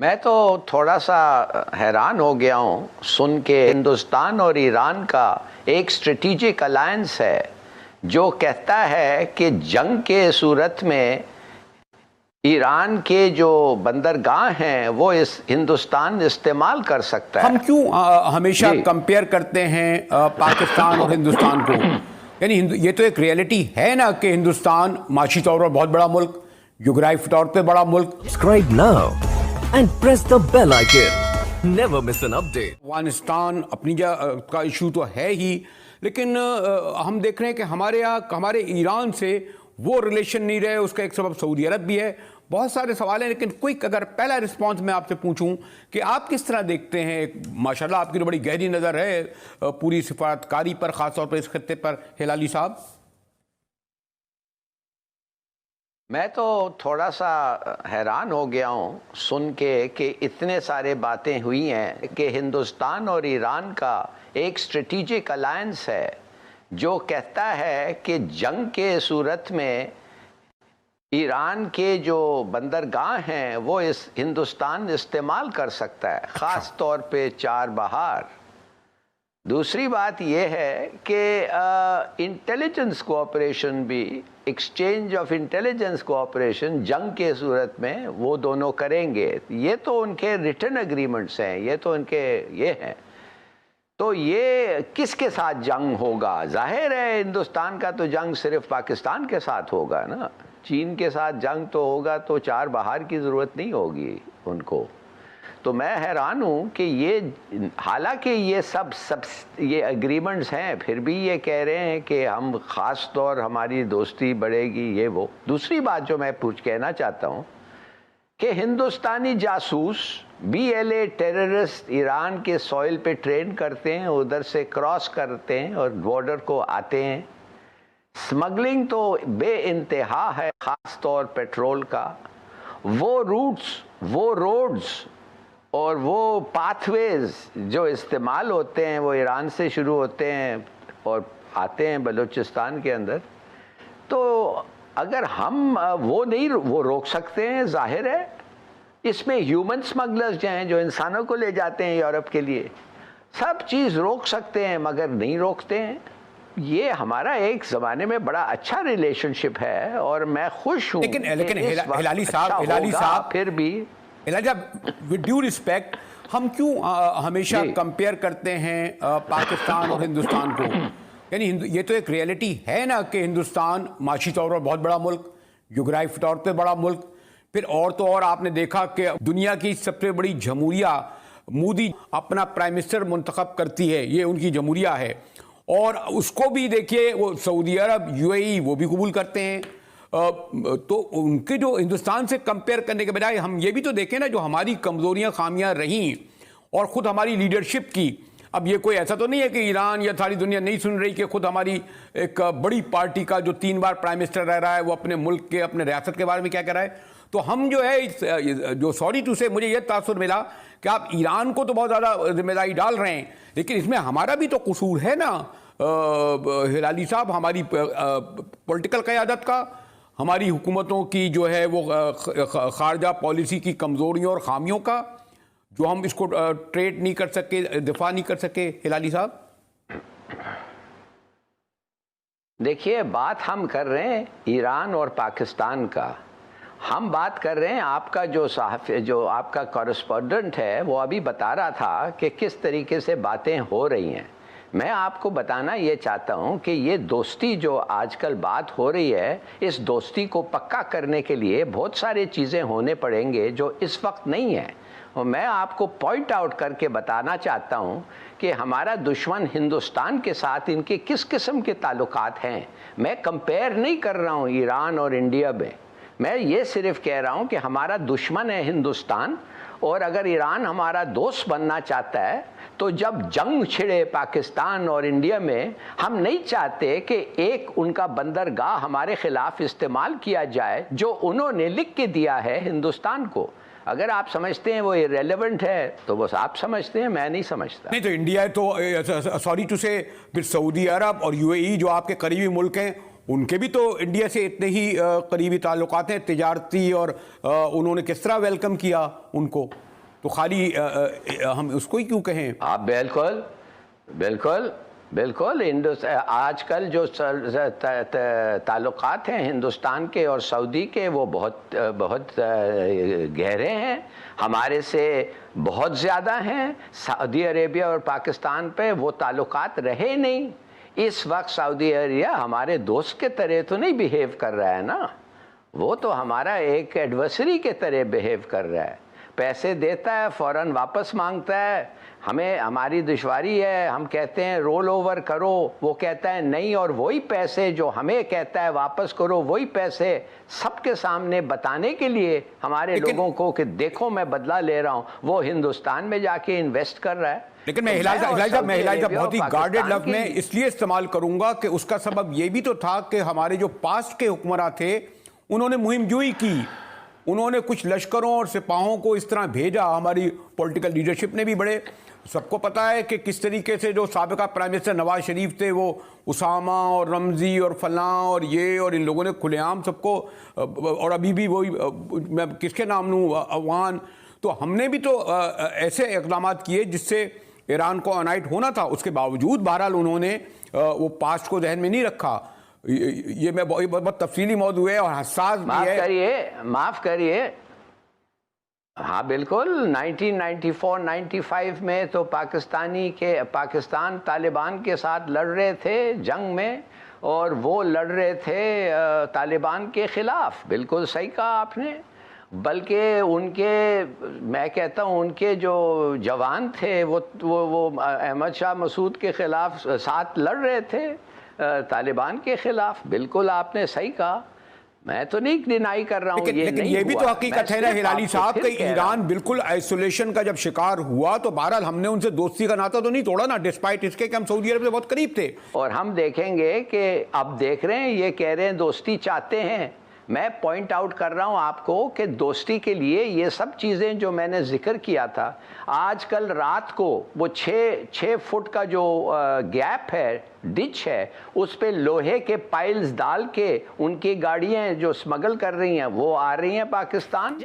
मैं तो थोड़ा सा हैरान हो गया हूँ सुन के। हिंदुस्तान और ईरान का एक स्ट्रेटेजिक अलायंस है जो कहता है कि जंग के सूरत में ईरान के जो बंदरगाह हैं वो इस हिंदुस्तान इस्तेमाल कर सकता है। हम क्यों हमेशा कंपेयर करते हैं पाकिस्तान और हिंदुस्तान को? यानी ये तो एक रियलिटी है ना कि हिंदुस्तान माशी तौर पर बहुत बड़ा मुल्क, ज्योग्राफी तौर पे बड़ा मुल्क। Subscribe now and press the bell icon. Never miss an update. Afghanistan अपनी का इशू तो है ही, लेकिन हम देख रहे हैं कि हमारे ईरान से वो रिलेशन नहीं रहे। उसका एक सबब सऊदी अरब भी है। बहुत सारे सवाल हैं, लेकिन क्विक अगर पहला रिस्पांस मैं आपसे पूछूं कि आप किस तरह देखते हैं, माशाल्लाह आपकी तो बड़ी गहरी नज़र है पूरी सिफारतकारी पर, ख़ासतौर पर इस खत्ते पर, हिलाली साहब। मैं तो थोड़ा सा हैरान हो गया हूँ सुन के कि इतने सारे बातें हुई हैं कि हिंदुस्तान और ईरान का एक स्ट्रेटेजिक अलायंस है जो कहता है कि जंग के सूरत में ईरान के जो बंदरगाह हैं वो इस हिंदुस्तान इस्तेमाल कर सकता है, ख़ास तौर पे चार बहार। दूसरी बात यह है कि इंटेलिजेंस कोऑपरेशन भी, एक्सचेंज ऑफ इंटेलिजेंस कोऑपरेशन जंग के सूरत में वो दोनों करेंगे। ये तो उनके रिटन एग्रीमेंट्स हैं, ये तो उनके ये हैं। तो ये किसके साथ जंग होगा? जाहिर है हिंदुस्तान का तो जंग सिर्फ पाकिस्तान के साथ होगा ना। चीन के साथ जंग तो होगा तो चार बहार की ज़रूरत नहीं होगी उनको। तो मैं हैरान हूँ कि ये, हालांकि ये सब ये एग्रीमेंट्स हैं, फिर भी ये कह रहे हैं कि हम ख़ास तौर हमारी दोस्ती बढ़ेगी, ये वो। दूसरी बात जो मैं कहना चाहता हूँ कि हिंदुस्तानी जासूस BLA टेररिस्ट ईरान के सॉइल पे ट्रेन करते हैं, उधर से क्रॉस करते हैं और बॉर्डर को आते हैं। स्मगलिंग तो बेइंतहा है, ख़ास तौर पेट्रोल का। वो रूट्स, वो रोड्स और वो पाथवेज जो इस्तेमाल होते हैं वो ईरान से शुरू होते हैं और आते हैं बलूचिस्तान के अंदर। तो अगर हम वो रोक सकते हैं, जाहिर है इसमें ह्यूमन स्मगलर्स जो हैं, जो इंसानों को ले जाते हैं यूरोप के लिए, सब चीज़ रोक सकते हैं मगर नहीं रोकते हैं। ये हमारा एक ज़माने में बड़ा अच्छा रिलेशनशिप है और मैं खुश हूँ। लेकिन हिलाली साहब फिर भी विद ड्यू रिस्पेक्ट, हम क्यों हमेशा कंपेयर करते हैं पाकिस्तान और हिंदुस्तान को? यानी ये तो एक रियलिटी है ना कि हिंदुस्तान माशी तौर पर बहुत बड़ा मुल्क, ज्योग्राफी तौर पे बड़ा मुल्क। फिर और तो और आपने देखा कि दुनिया की सबसे बड़ी जमहूरिया मोदी अपना प्राइम मिनिस्टर मुंतखब करती है, ये उनकी जमहूरिया है। और उसको भी देखिए वो सऊदी अरब, UAE वो भी कबूल करते हैं। तो उनके जो हिंदुस्तान से कंपेयर करने के बजाय हम ये भी तो देखें ना जो हमारी कमज़ोरियाँ खामियाँ रहीं और ख़ुद हमारी लीडरशिप की। अब ये कोई ऐसा तो नहीं है कि ईरान या सारी दुनिया नहीं सुन रही कि खुद हमारी एक बड़ी पार्टी का जो 3 बार प्राइम मिनिस्टर रह रहा है वो अपने मुल्क के, अपने रियासत के बारे में क्या कह रहा है। तो हम जो है, जो सॉरी टू से मुझे ये तासुर मिला कि आप ईरान को तो बहुत ज़्यादा जिम्मेदारी डाल रहे हैं, लेकिन इसमें हमारा भी तो कसूर है ना हिलाली साहब, हमारी पॉलिटिकल क़यादत का, हमारी हुकूमतों की जो है वो खारजा पॉलिसी की कमज़ोरियों और ख़ामियों का, जो हम इसको ट्रेड नहीं कर सके, दिफा नहीं कर सके। हिलाली साहब देखिए, बात हम कर रहे हैं ईरान और पाकिस्तान का। हम बात कर रहे हैं, आपका जो आपका कॉरेस्पॉन्डेंट है वो अभी बता रहा था कि किस तरीके से बातें हो रही हैं। मैं आपको बताना ये चाहता हूँ कि ये दोस्ती जो आजकल बात हो रही है, इस दोस्ती को पक्का करने के लिए बहुत सारी चीज़ें होने पड़ेंगे जो इस वक्त नहीं है। और मैं आपको पॉइंट आउट करके बताना चाहता हूँ कि हमारा दुश्मन हिंदुस्तान के साथ इनके किस किस्म के ताल्लुकात हैं। मैं कंपेयर नहीं कर रहा हूँ ईरान और इंडिया में, मैं ये सिर्फ कह रहा हूँ कि हमारा दुश्मन है हिंदुस्तान। और अगर ईरान हमारा दोस्त बनना चाहता है तो जब जंग छिड़े पाकिस्तान और इंडिया में, हम नहीं चाहते कि एक उनका बंदरगाह हमारे खिलाफ इस्तेमाल किया जाए जो उन्होंने लिख के दिया है हिंदुस्तान को। अगर आप समझते हैं वो इरेलेवेंट है तो बस आप समझते हैं, मैं नहीं समझता। नहीं तो इंडिया तो सॉरी टू से, फिर सऊदी अरब और UAE जो आपके करीबी मुल्क हैं, उनके भी तो इंडिया से इतने ही करीबी ताल्लुकात हैं तिजारती, और उन्होंने किस तरह वेलकम किया उनको। तो खाली हम उसको ही क्यों कहें? आप बिल्कुल बिल्कुल बिल्कुल आजकल जो ताल्लुकात हैं हिंदुस्तान के और सऊदी के, वो बहुत बहुत गहरे हैं, हमारे से बहुत ज़्यादा हैं। सऊदी अरेबिया और पाकिस्तान पे वो ताल्लुकात रहे नहीं। इस वक्त सऊदी अरेबिया हमारे दोस्त के तरह तो नहीं बिहेव कर रहा है ना, वो तो हमारा एक एडवर्सरी के तरह बिहेव कर रहा है। पैसे देता है, फ़ौरन वापस मांगता है। हमें हमारी दुश्वारी है, हम कहते हैं रोल ओवर करो, वो कहता है नहीं, और वही पैसे जो हमें कहता है वापस करो, वही पैसे सबके सामने बताने के लिए हमारे लोगों को कि देखो मैं बदला ले रहा हूँ, वो हिंदुस्तान में जाके इन्वेस्ट कर रहा है। लेकिन मैं हिलाल बहुत ही गार्डेड लफ्ज़ में इसलिए इस्तेमाल करूंगा कि उसका सबब ये भी तो था कि हमारे जो पास्ट के हुक्मरां थे उन्होंने मुहिम जुई की, उन्होंने कुछ लश्करों और सिपाहों को इस तरह भेजा। हमारी पॉलिटिकल लीडरशिप ने भी बड़े, सबको पता है कि किस तरीके से जो साबिका प्राइम मिनिस्टर नवाज शरीफ थे वो उसामा और रमज़ी और फलां और ये और इन लोगों ने खुलेआम सबको, और अभी भी वही, मैं किसके नाम लूँ, अफगान। तो हमने भी तो ऐसे इक़दाम किए जिससे ईरान को अनाइट होना था, उसके बावजूद बहरहाल उन्होंने वो पास्ट को जहन में नहीं रखा। ये मैं बहुत तफसीली मौजू है और हसास भी है। माफ़ करिए, हाँ बिल्कुल, 1994-95 में तो पाकिस्तान तालिबान के साथ लड़ रहे थे जंग में, और वो लड़ रहे थे तालिबान के ख़िलाफ़। बिल्कुल सही कहा आपने। बल्कि मैं कहता हूँ उनके जो जवान थे वो अहमद शाह मसूद के ख़िलाफ़ साथ लड़ रहे थे, तालिबान के ख़िलाफ़। बिल्कुल आपने सही कहा, मैं तो नहीं डिनाई कर रहा हूँ। लेकिन ये भी तो हकीकत है ना हिलाली साहब कि ईरान बिल्कुल आइसोलेशन का जब शिकार हुआ तो बहरहाल हमने उनसे दोस्ती का नाता तो नहीं तोड़ा ना, डिस्पाइट इसके कि हम सऊदी अरब से बहुत करीब थे। और हम देखेंगे कि अब देख रहे हैं, ये कह रहे हैं दोस्ती चाहते हैं। मैं पॉइंट आउट कर रहा हूं आपको कि दोस्ती के लिए ये सब चीज़ें जो मैंने जिक्र किया था, आज कल रात को वो 6 फुट का जो गैप है, डिच है, उस पे लोहे के पाइल्स डाल के उनकी गाड़ियां जो स्मगल कर रही हैं वो आ रही हैं पाकिस्तान।